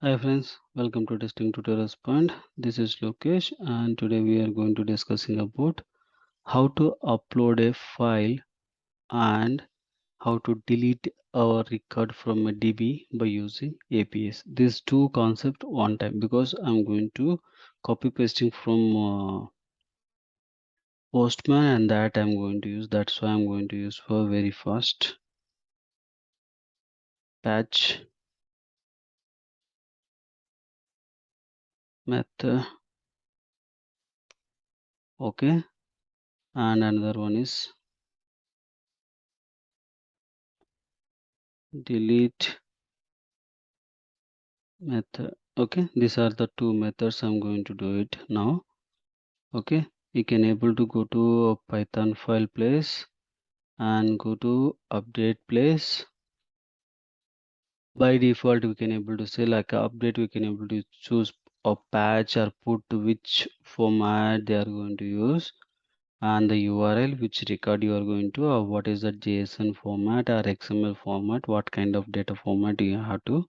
Hi friends, welcome to Testing Tutorials Point. This is Lokesh and today we are going to discussing about how to upload a file and how to delete our record from a DB by using APIs. These two concepts one time because I'm going to copy pasting from Postman and that I'm going to use. That's why I'm going to use for very fast patch method. Okay, and another one is delete method. Okay, these are the two methods I'm going to do it now. Okay, you can able to go to a Python file place and go to update place. By default we can able to say like update, we can able to choose a patch or put which format they are going to use and the URL which record you are going to, or what is the JSON format or XML format, what kind of data format you have to.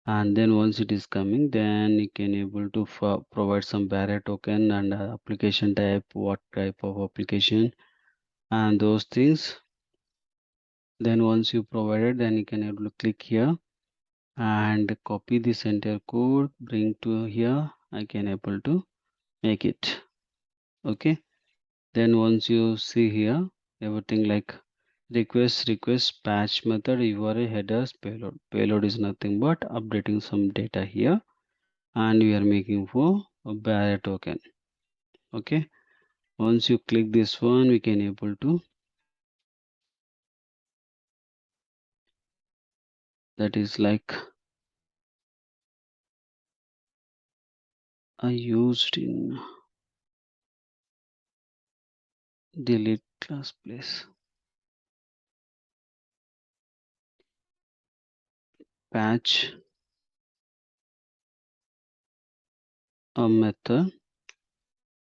And then once it is coming, then you can able to provide some barrier token and application type, what type of application and those things. Then once you provided, then you can able to click here and copy this entire code, bring to here. I can able to make it. Okay, then once you see here everything like request patch method, URL, headers, payload is nothing but updating some data here and we are making for a barrier token. Okay, once you click this one, we can able to, that is like I used in delete class place patch a method,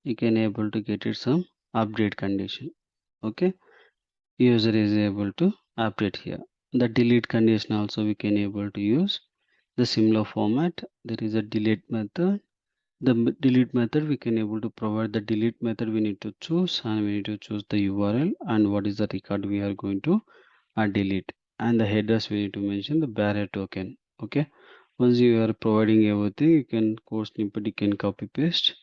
you can able to get it some update condition. Okay, user is able to update here. The delete condition also we can able to use the similar format. There is a delete method. The delete method we can able to provide the delete method we need to choose, and we need to choose the URL and what is the record we are going to delete, and the headers we need to mention the barrier token. Okay, once you are providing everything, you can code snippet, you can copy paste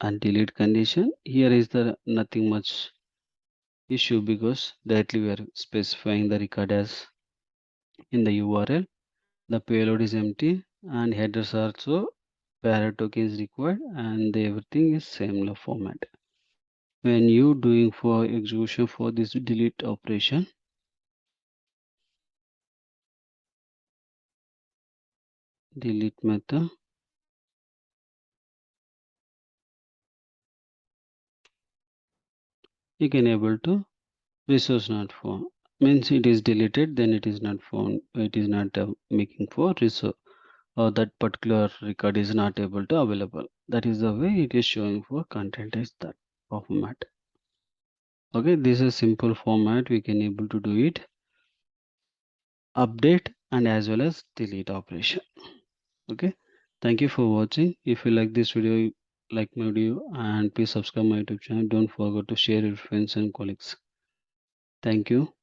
and delete condition. Here is the nothing much issue because directly we are specifying the record as in the URL. The payload is empty and headers are also barrier token is required and everything is similar format. When you doing for execution for this delete operation, delete method, you can able to resource not found, means it is deleted, then it is not found, it is not making for resource, or that particular record is not able to available. That is the way it is showing for content is that format. Okay, this is simple format, we can able to do it, update and as well as delete operation. Okay, thank you for watching. If you like this video, like my video, and please subscribe my YouTube channel. Don't forget to share with friends and colleagues. Thank you.